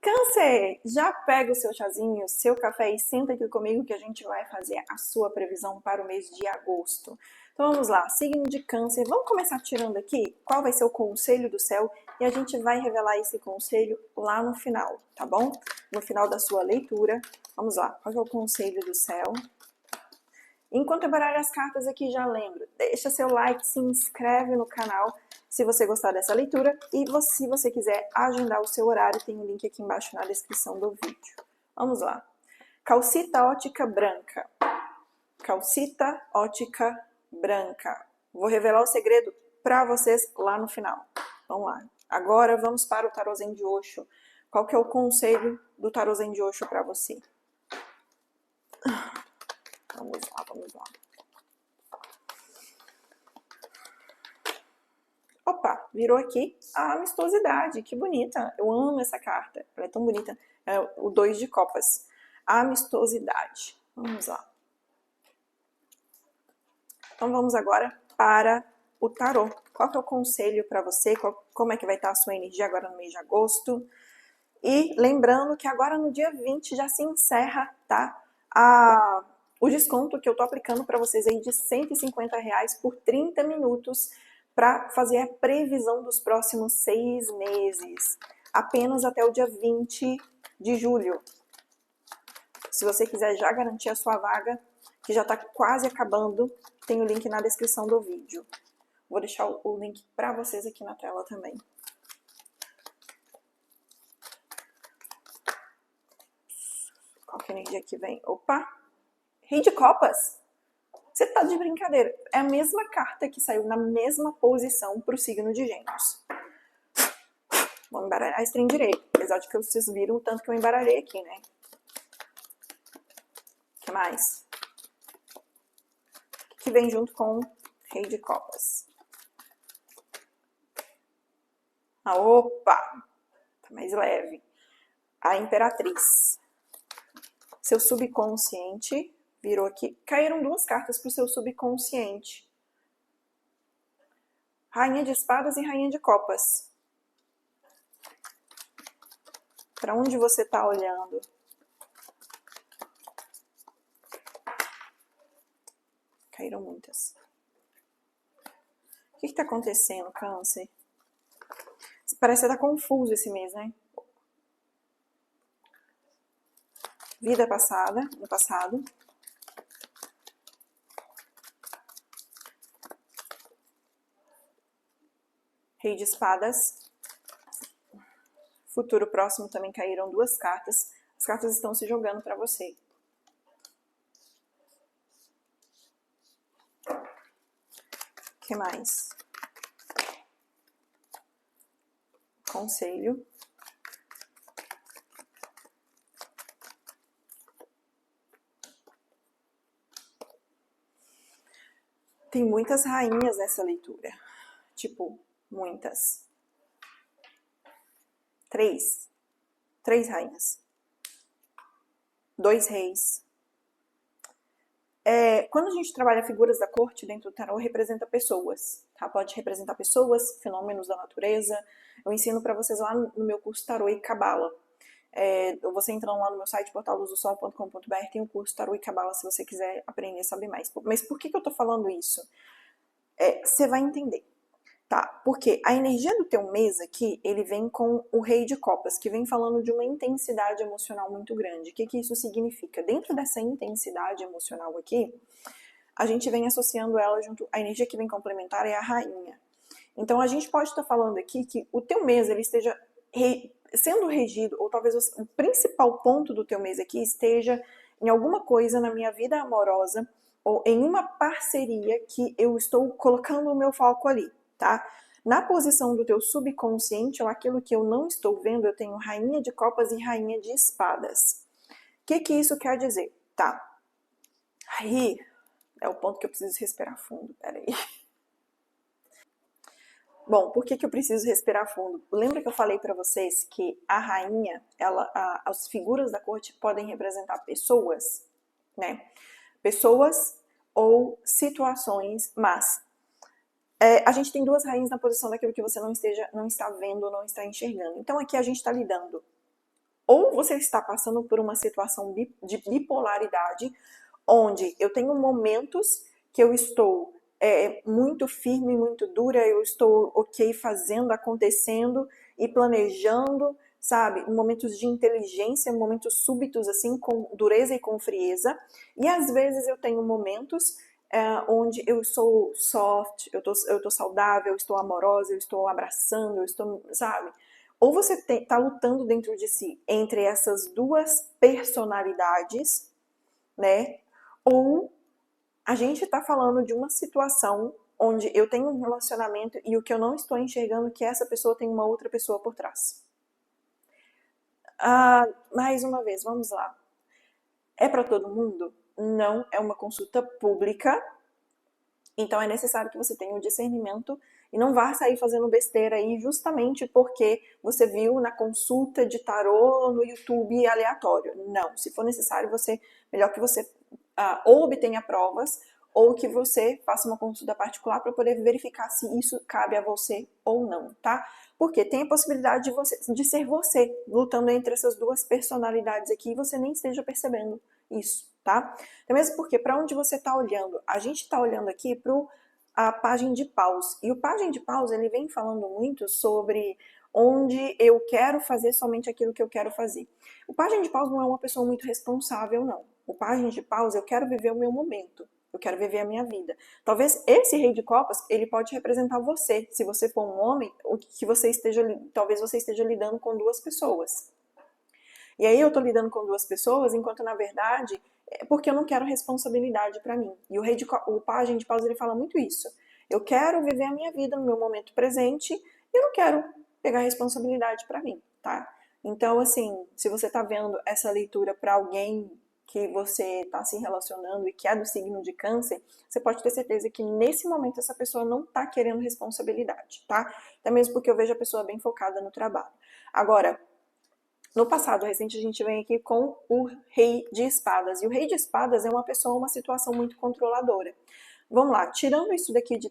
Câncer, já pega o seu chazinho, seu café e senta aqui comigo que a gente vai fazer a sua previsão para o mês de agosto. Então vamos lá, signo de Câncer, vamos começar tirando aqui qual vai ser o conselho do céu e a gente vai revelar esse conselho lá no final, tá bom? No final da sua leitura. Vamos lá, qual é o conselho do céu? Enquanto eu baralho as cartas aqui, já lembro, deixa seu like, se inscreve no canal se você gostar dessa leitura e se você quiser agendar o seu horário, tem um link aqui embaixo na descrição do vídeo. Vamos lá. Calcita ótica branca. Calcita ótica branca. Vou revelar o segredo para vocês lá no final. Vamos lá. Agora vamos para o tarô Zen de Osho. Qual que é o conselho do tarô Zen de Osho para você? Vamos lá, vamos lá. Opa, virou aqui a amistosidade, que bonita. Eu amo essa carta, ela é tão bonita. É o 2 de copas. A amistosidade. Vamos lá. Então vamos agora para o tarô. Qual que é o conselho para você? Como é que vai estar a sua energia agora no mês de agosto? E lembrando que agora no dia 20 já se encerra, tá? O desconto que eu tô aplicando para vocês aí de R$150 por 30 minutos para fazer a previsão dos próximos 6 meses. Apenas até o dia 20 de julho. Se você quiser já garantir a sua vaga, que já está quase acabando, tem o link na descrição do vídeo. Vou deixar o link para vocês aqui na tela também. Qual que é a energia que vem? Opa! Rei de copas! Você tá de brincadeira. É a mesma carta que saiu na mesma posição pro signo de Gêmeos. Vamos embaralhar esse trem direito. Apesar de que vocês viram o tanto que eu embaralhei aqui, né? O que mais? O que vem junto com o Rei de copas? Opa! Tá mais leve. A Imperatriz. Seu subconsciente virou aqui. Caíram 2 cartas pro seu subconsciente. Rainha de espadas e Rainha de copas. Para onde você tá olhando? Caíram muitas. O que tá acontecendo, Câncer? Parece que tá confuso esse mês, né? Vida passada, no passado. Rei de espadas. Futuro próximo também caíram 2 cartas. As cartas estão se jogando para você. O que mais? Conselho. Tem muitas rainhas nessa leitura. Tipo, muitas. 3 rainhas. 2 reis. Quando a gente trabalha figuras da corte dentro do tarô, representa pessoas, tá? Pode representar pessoas, fenômenos da natureza. Eu ensino para vocês lá no meu curso Tarô e Cabala. Você entrando lá no meu site, portaldosol.com.br, tem o curso Tarô e Cabala se você quiser aprender a saber mais. Mas por que eu tô falando isso? Você vai entender. Tá, porque a energia do teu mês aqui, ele vem com o Rei de Copas, que vem falando de uma intensidade emocional muito grande. O que que isso significa? Dentro dessa intensidade emocional aqui, a gente vem associando ela junto, a energia que vem complementar é a Rainha. Então a gente pode estar falando aqui que o teu mês, ele esteja sendo regido, ou talvez o principal ponto do teu mês aqui esteja em alguma coisa na minha vida amorosa, ou em uma parceria que eu estou colocando o meu foco ali. Tá? Na posição do teu subconsciente, ou aquilo que eu não estou vendo, eu tenho Rainha de copas e Rainha de espadas. O que que isso quer dizer? Tá. Aí é o ponto que eu preciso respirar fundo. Peraí. Bom, por que que eu preciso respirar fundo? Lembra que eu falei para vocês que a rainha, as figuras da corte podem representar pessoas, né? Pessoas ou situações, mas a gente tem 2 rainhas na posição daquilo que você não está vendo, não está enxergando. Então aqui a gente está lidando Ou você está passando por uma situação de bipolaridade, onde eu tenho momentos que eu estou muito firme, muito dura, eu estou ok fazendo, acontecendo e planejando, sabe? Momentos de inteligência, momentos súbitos, assim, com dureza e com frieza. E às vezes eu tenho momentos onde eu sou soft, eu tô saudável, eu estou amorosa, eu estou abraçando, eu estou, sabe? Ou você está lutando dentro de si entre essas duas personalidades, né? Ou a gente está falando de uma situação onde eu tenho um relacionamento e o que eu não estou enxergando é que essa pessoa tem uma outra pessoa por trás. Mais uma vez, vamos lá. É para todo mundo? Não, é uma consulta pública, então é necessário que você tenha o discernimento e não vá sair fazendo besteira aí justamente porque você viu na consulta de tarô no YouTube aleatório. Não, se for necessário, melhor que você ou obtenha provas ou que você faça uma consulta particular para poder verificar se isso cabe a você ou não, tá? Porque tem a possibilidade de ser você lutando entre essas duas personalidades aqui e você nem esteja percebendo isso, tá? Então, mesmo porque para onde você está olhando? A gente está olhando aqui para a página de paus. E o página de paus, ele vem falando muito sobre onde eu quero fazer somente aquilo que eu quero fazer. O página de paus não é uma pessoa muito responsável, não. O página de paus, eu quero viver o meu momento. Eu quero viver a minha vida. Talvez esse rei de copas, ele pode representar você. Se você for um homem, talvez você esteja lidando com duas pessoas. E aí eu tô lidando com duas pessoas, enquanto na verdade é porque eu não quero responsabilidade para mim. E o pajem de paus ele fala muito isso. Eu quero viver a minha vida no meu momento presente e eu não quero pegar responsabilidade para mim, tá? Então, assim, se você tá vendo essa leitura para alguém que você está se relacionando e que é do signo de câncer, você pode ter certeza que nesse momento essa pessoa não está querendo responsabilidade, tá? Até mesmo porque eu vejo a pessoa bem focada no trabalho. Agora, no passado recente, a gente vem aqui com o Rei de Espadas. E o Rei de Espadas é uma pessoa, uma situação muito controladora. Vamos lá, tirando isso daqui de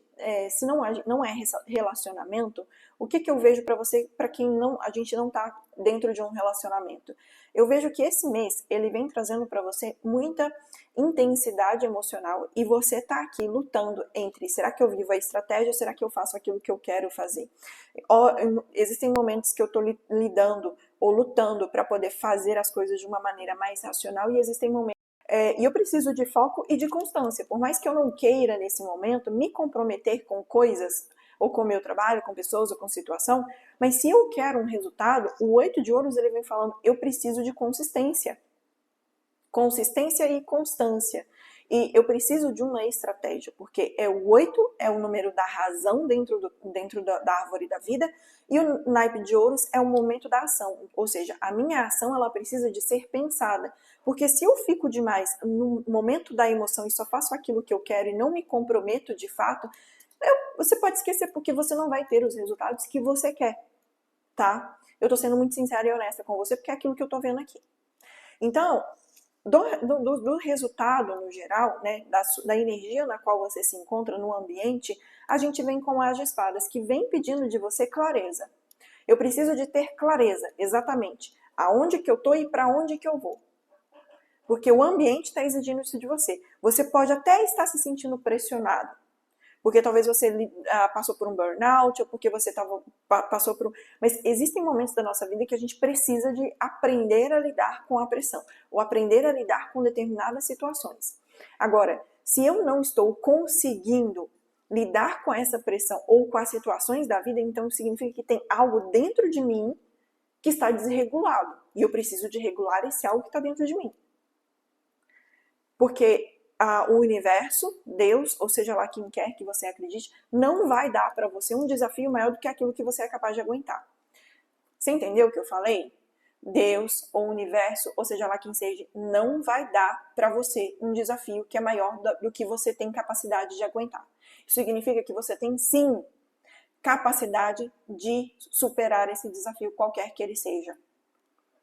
se não é relacionamento, o que, que eu vejo para você, para quem a gente não tá dentro de um relacionamento? Eu vejo que esse mês ele vem trazendo para você muita intensidade emocional e você tá aqui lutando entre será que eu vivo a estratégia ou será que eu faço aquilo que eu quero fazer? Existem momentos que eu tô lidando ou lutando para poder fazer as coisas de uma maneira mais racional e existem momentos e eu preciso de foco e de constância. Por mais que eu não queira, nesse momento, me comprometer com coisas, ou com o meu trabalho, com pessoas, ou com situação, mas se eu quero um resultado, o 8 de ouros ele vem falando, eu preciso de consistência. Consistência e constância. E eu preciso de uma estratégia, porque o 8 é o número da razão dentro da árvore da vida, e o naipe de ouros é o momento da ação. Ou seja, a minha ação ela precisa de ser pensada. Porque se eu fico demais no momento da emoção e só faço aquilo que eu quero e não me comprometo de fato, você pode esquecer, porque você não vai ter os resultados que você quer, tá? Eu tô sendo muito sincera e honesta com você, porque é aquilo que eu tô vendo aqui. Então, do resultado no geral, né, da energia na qual você se encontra no ambiente, a gente vem com as de espadas, que vem pedindo de você clareza. Eu preciso de ter clareza, exatamente, aonde que eu tô e para onde que eu vou. Porque o ambiente está exigindo isso de você. Você pode até estar se sentindo pressionado, porque talvez você passou por um burnout, ou porque você passou por Mas existem momentos da nossa vida que a gente precisa de aprender a lidar com a pressão, ou aprender a lidar com determinadas situações. Agora, se eu não estou conseguindo lidar com essa pressão ou com as situações da vida, então significa que tem algo dentro de mim que está desregulado. E eu preciso de regular esse algo que está dentro de mim. Porque o universo, Deus, ou seja lá quem quer que você acredite, não vai dar para você um desafio maior do que aquilo que você é capaz de aguentar. Você entendeu o que eu falei? Deus, ou universo, ou seja lá quem seja, não vai dar para você um desafio que é maior do que você tem capacidade de aguentar. Isso significa que você tem sim capacidade de superar esse desafio, qualquer que ele seja.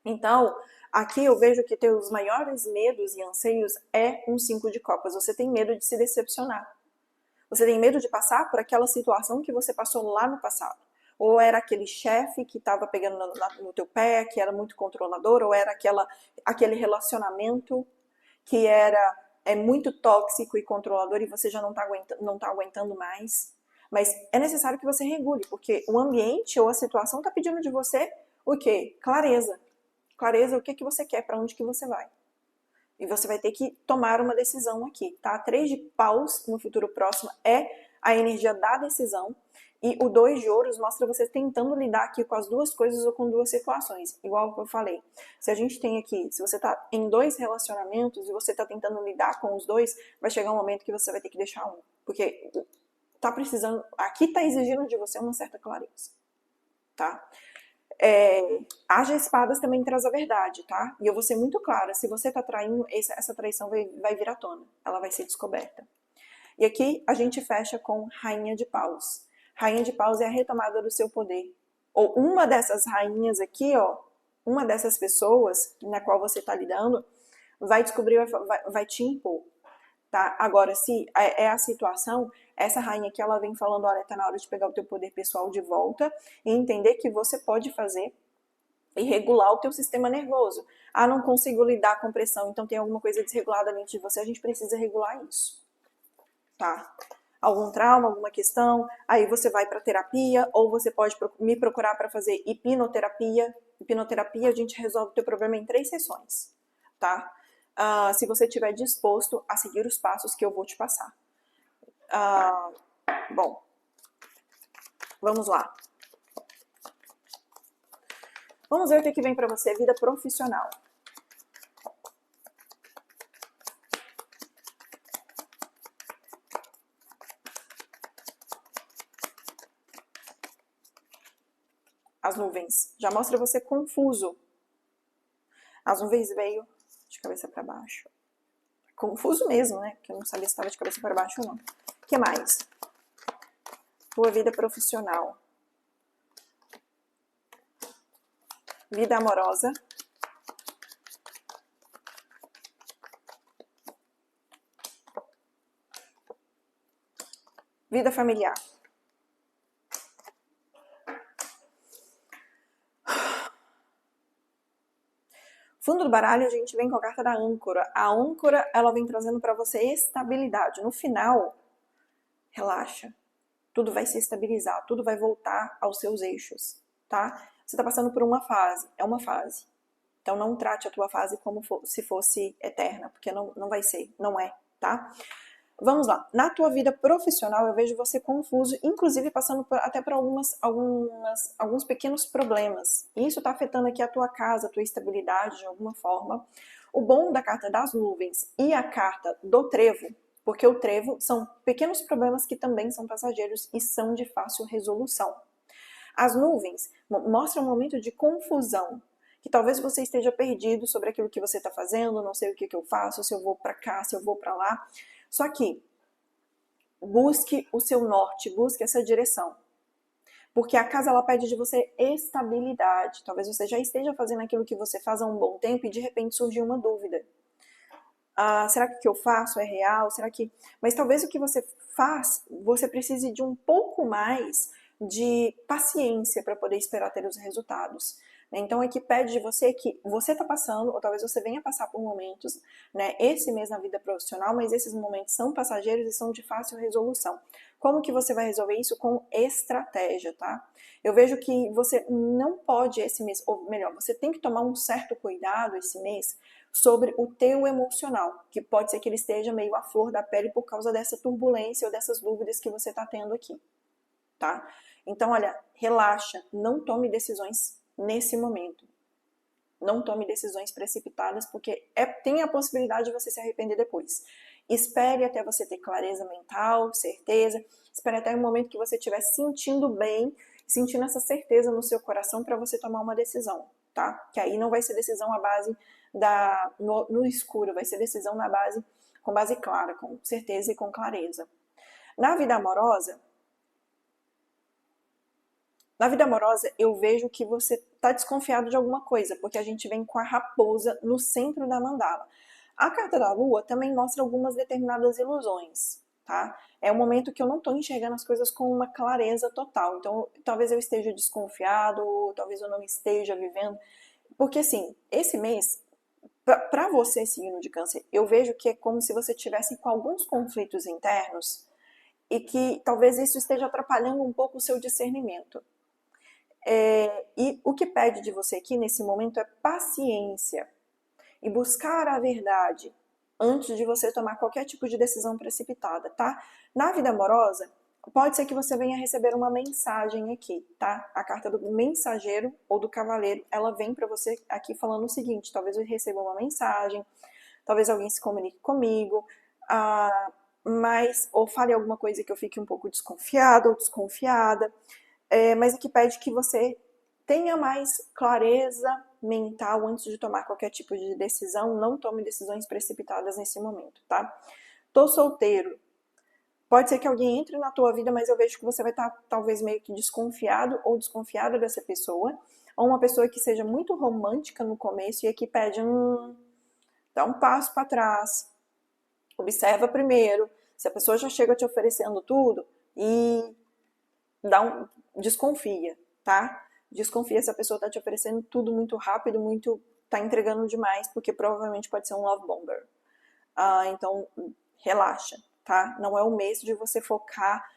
Então, aqui eu vejo que teus maiores medos e anseios é um 5 de copas. Você tem medo de se decepcionar. Você tem medo de passar por aquela situação que você passou lá no passado. Ou era aquele chefe que estava pegando no teu pé, que era muito controlador, ou era aquele relacionamento que é muito tóxico e controlador e você já não tá aguentando mais. Mas é necessário que você regule, porque o ambiente ou a situação está pedindo de você o quê? Clareza. Clareza, o que você quer, para onde que você vai. E você vai ter que tomar uma decisão aqui, tá? 3 de paus no futuro próximo é a energia da decisão. E o 2 de ouros mostra você tentando lidar aqui com as duas coisas ou com duas situações. Igual que eu falei. Se a gente tem aqui, se você tá em 2 relacionamentos e você tá tentando lidar com os dois, vai chegar um momento que você vai ter que deixar um. Porque tá precisando, aqui tá exigindo de você uma certa clareza, tá? Haja espadas também traz a verdade, tá? E eu vou ser muito clara, se você tá traindo, essa traição vai vir à tona, ela vai ser descoberta. E aqui a gente fecha com Rainha de Paus. Rainha de Paus é a retomada do seu poder. Ou uma dessas rainhas aqui, ó, uma dessas pessoas na qual você tá lidando, vai descobrir, vai te impor. Tá? Agora, se é a situação, essa rainha aqui, ela vem falando, olha, tá na hora de pegar o teu poder pessoal de volta e entender que você pode fazer e regular o teu sistema nervoso. Ah, não consigo lidar com pressão, então tem alguma coisa desregulada dentro de você, a gente precisa regular isso. Tá? Algum trauma, alguma questão, aí você vai para terapia, ou você pode me procurar para fazer hipnoterapia. Hipnoterapia, a gente resolve o teu problema em 3 sessões, tá? Se você estiver disposto a seguir os passos que eu vou te passar. Bom, vamos lá. Vamos ver o que vem para você, vida profissional. As nuvens. Já mostra você confuso. As nuvens veio de cabeça para baixo. Confuso mesmo, né? Porque eu não sabia se estava de cabeça para baixo ou não. O que mais? Tua vida profissional. Vida amorosa. Vida familiar. Fundo do baralho, a gente vem com a carta da âncora. A âncora, ela vem trazendo para você estabilidade. No final, relaxa. Tudo vai se estabilizar, tudo vai voltar aos seus eixos, tá? Você está passando por uma fase, é uma fase. Então não trate a tua fase como se fosse eterna, porque não vai ser, não é, tá? Vamos lá. Na tua vida profissional, eu vejo você confuso, inclusive passando até por alguns pequenos problemas. E isso está afetando aqui a tua casa, a tua estabilidade de alguma forma. O bom da carta das nuvens e a carta do trevo, porque o trevo são pequenos problemas que também são passageiros e são de fácil resolução. As nuvens mostram um momento de confusão, que talvez você esteja perdido sobre aquilo que você está fazendo, não sei o que eu faço, se eu vou para cá, se eu vou para lá. Só que busque o seu norte, busque essa direção. Porque a casa, ela pede de você estabilidade. Talvez você já esteja fazendo aquilo que você faz há um bom tempo e de repente surgiu uma dúvida. Será que o que eu faço é real? Será que... Mas talvez o que você faz, você precise de um pouco mais de paciência para poder esperar ter os resultados. Então aqui pede de você que você está passando, ou talvez você venha passar por momentos, né, esse mês na vida profissional, mas esses momentos são passageiros e são de fácil resolução. Como que você vai resolver isso? Com estratégia, tá? Eu vejo que você não pode esse mês, ou melhor, você tem que tomar um certo cuidado esse mês sobre o teu emocional, que pode ser que ele esteja meio à flor da pele por causa dessa turbulência ou dessas dúvidas que você está tendo aqui, tá? Então, olha, relaxa, não tome decisões nesse momento. Não tome decisões precipitadas, porque tem a possibilidade de você se arrepender depois. Espere até você ter clareza mental, certeza. Espere até o momento que você estiver sentindo bem, sentindo essa certeza no seu coração para você tomar uma decisão, tá? Que aí não vai ser decisão à base no escuro, vai ser decisão com base clara, com certeza e com clareza. Na vida amorosa, eu vejo que você está desconfiado de alguma coisa, porque a gente vem com a raposa no centro da mandala. A carta da lua também mostra algumas determinadas ilusões, tá? É um momento que eu não estou enxergando as coisas com uma clareza total. Então, talvez eu esteja desconfiado, talvez eu não esteja vivendo. Porque, assim, esse mês, para você, signo de câncer, eu vejo que é como se você tivesse com alguns conflitos internos e que talvez isso esteja atrapalhando um pouco o seu discernimento. E o que pede de você aqui nesse momento é paciência e buscar a verdade antes de você tomar qualquer tipo de decisão precipitada, tá? Na vida amorosa, pode ser que você venha receber uma mensagem aqui, tá? A carta do mensageiro ou do cavaleiro, ela vem para você aqui falando o seguinte: talvez eu receba uma mensagem, talvez alguém se comunique comigo, mas ou fale alguma coisa que eu fique um pouco desconfiado ou desconfiada, mas aqui pede que você tenha mais clareza mental antes de tomar qualquer tipo de decisão. Não tome decisões precipitadas nesse momento, tá? Tô solteiro. Pode ser que alguém entre na tua vida, mas eu vejo que você vai estar talvez meio que desconfiado ou desconfiada dessa pessoa. Ou uma pessoa que seja muito romântica no começo e aqui pede dá um passo para trás. Observa primeiro se a pessoa já chega te oferecendo tudo e desconfia, tá? Desconfia se a pessoa tá te oferecendo tudo muito rápido, tá entregando demais, porque provavelmente pode ser um love bomber. Então, relaxa, tá? Não é o mês de você focar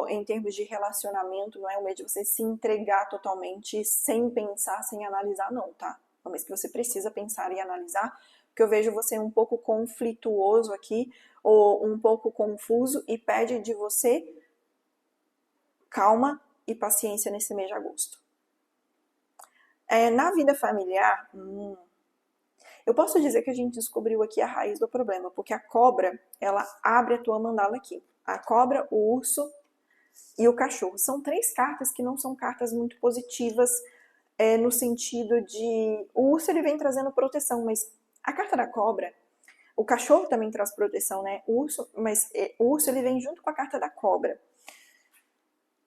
em termos de relacionamento, não é o mês de você se entregar totalmente sem pensar, sem analisar, não, tá? É o mês que você precisa pensar e analisar, porque eu vejo você um pouco conflituoso aqui, ou um pouco confuso, e pede de você calma e paciência nesse mês de agosto. Na vida familiar, eu posso dizer que a gente descobriu aqui a raiz do problema, porque a cobra, ela abre a tua mandala aqui. A cobra, o urso e o cachorro. São 3 cartas que não são cartas muito positivas, no sentido de... O urso, ele vem trazendo proteção, mas a carta da cobra, o cachorro também traz proteção, né? O urso, ele vem junto com a carta da cobra.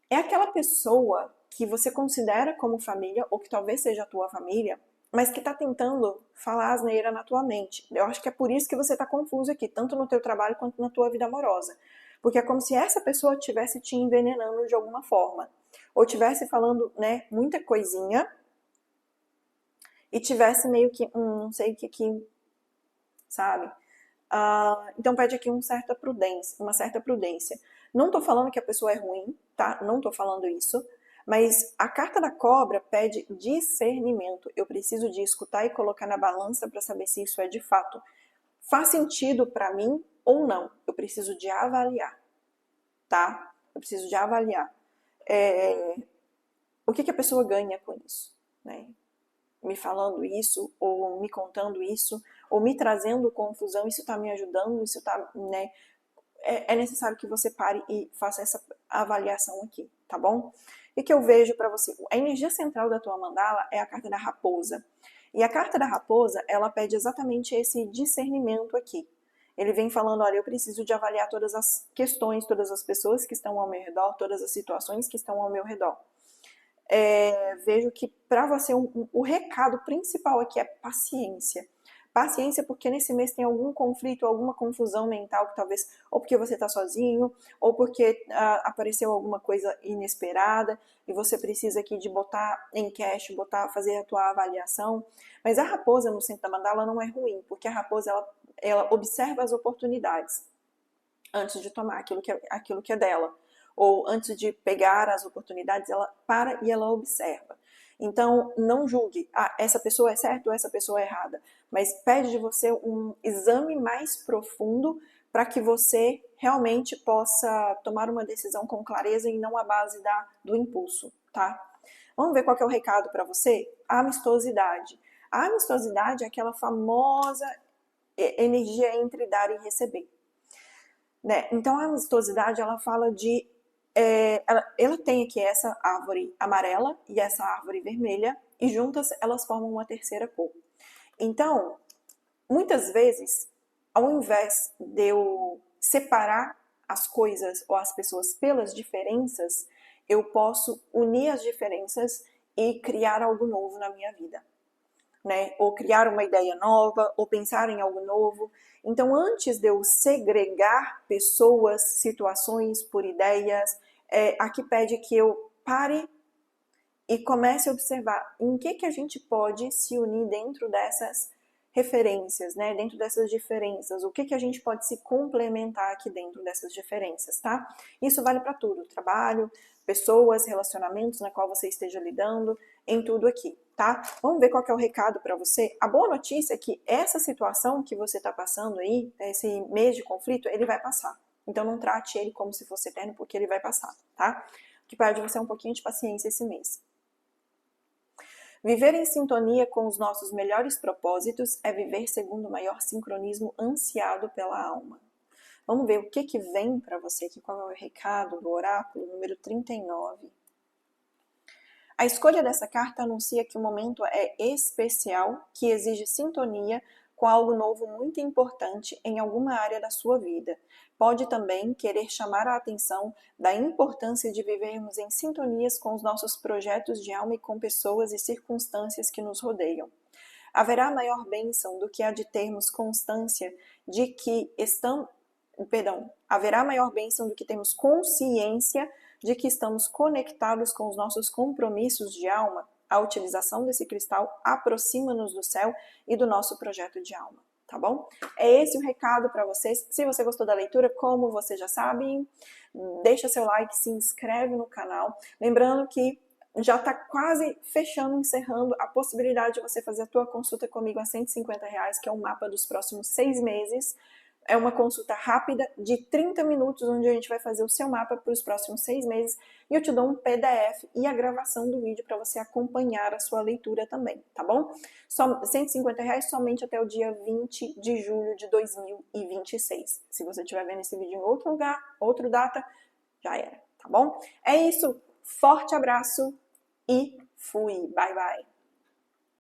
É aquela pessoa que você considera como família, ou que talvez seja a tua família, mas que tá tentando falar asneira na tua mente. Eu acho que é por isso que você tá confuso aqui, tanto no teu trabalho quanto na tua vida amorosa. Porque é como se essa pessoa estivesse te envenenando de alguma forma. Ou estivesse falando, né, muita coisinha, e tivesse meio que, não sei o que, sabe? Então pede aqui uma certa prudência. Não tô falando que a pessoa é ruim, tá? Não tô falando isso. Mas a carta da cobra pede discernimento. Eu preciso de escutar e colocar na balança para saber se isso é de fato faz sentido para mim ou não. Eu preciso de avaliar, tá? Eu preciso de avaliar. O que a pessoa ganha com isso, né? Me falando isso, ou me contando isso, ou me trazendo confusão, isso tá me ajudando, isso tá, né? É necessário que você pare e faça essa avaliação aqui, tá bom? E que eu vejo para você, a energia central da tua mandala é a carta da raposa. E a carta da raposa, ela pede exatamente esse discernimento aqui. Ele vem falando, olha, eu preciso de avaliar todas as questões, todas as pessoas que estão ao meu redor, todas as situações que estão ao meu redor. Vejo que para você o recado principal aqui é paciência. Paciência, porque nesse mês tem algum conflito, alguma confusão mental, que talvez, ou porque você está sozinho, ou porque apareceu alguma coisa inesperada, e você precisa aqui de botar em cash, fazer a tua avaliação. Mas a raposa no centro da mandala não é ruim, porque a raposa, ela observa as oportunidades antes de tomar aquilo que é dela. Ou antes de pegar as oportunidades, ela para e ela observa. Então, não julgue, essa pessoa é certa ou essa pessoa é errada, mas pede de você um exame mais profundo para que você realmente possa tomar uma decisão com clareza e não à base do impulso, tá? Vamos ver qual que é o recado para você? A amistosidade. A amistosidade é aquela famosa energia entre dar e receber, né? Então, a amistosidade, ela fala de ela tem aqui essa árvore amarela e essa árvore vermelha, e juntas elas formam uma terceira cor. Então, muitas vezes, ao invés de eu separar as coisas ou as pessoas pelas diferenças, eu posso unir as diferenças e criar algo novo na minha vida. né? Ou criar uma ideia nova, ou pensar em algo novo. Então, antes de eu segregar pessoas, situações por ideias, aqui pede que eu pare e comece a observar em que a gente pode se unir dentro dessas referências, né? Dentro dessas diferenças, o que a gente pode se complementar aqui dentro dessas diferenças, tá? Isso vale para tudo, trabalho, pessoas, relacionamentos na qual você esteja lidando, em tudo aqui, tá? Vamos ver qual que é o recado para você. A boa notícia é que essa situação que você está passando aí, esse mês de conflito, ele vai passar. Então não trate ele como se fosse eterno, porque ele vai passar, tá? O que pede você é um pouquinho de paciência esse mês. Viver em sintonia com os nossos melhores propósitos é viver segundo o maior sincronismo ansiado pela alma. Vamos ver o que vem para você aqui, qual é o recado do oráculo número 39. A escolha dessa carta anuncia que o momento é especial, que exige sintonia com algo novo muito importante em alguma área da sua vida. Pode também querer chamar a atenção da importância de vivermos em sintonias com os nossos projetos de alma e com pessoas e circunstâncias que nos rodeiam. Haverá maior bênção do que a de termos constância de que haverá maior bênção do que termos consciência de que estamos conectados com os nossos compromissos de alma. A utilização desse cristal aproxima-nos do céu e do nosso projeto de alma, tá bom? É esse o recado para vocês. Se você gostou da leitura, como você já sabe, deixa seu like, se inscreve no canal. Lembrando que já está quase fechando, encerrando a possibilidade de você fazer a tua consulta comigo a R$150, que é um mapa dos próximos 6 meses. É uma consulta rápida de 30 minutos, onde a gente vai fazer o seu mapa para os próximos 6 meses e eu te dou um PDF e a gravação do vídeo para você acompanhar a sua leitura também, tá bom? R$150 somente até o dia 20 de julho de 2026. Se você estiver vendo esse vídeo em outro lugar, outra data, já era, tá bom? É isso, forte abraço e fui, bye bye!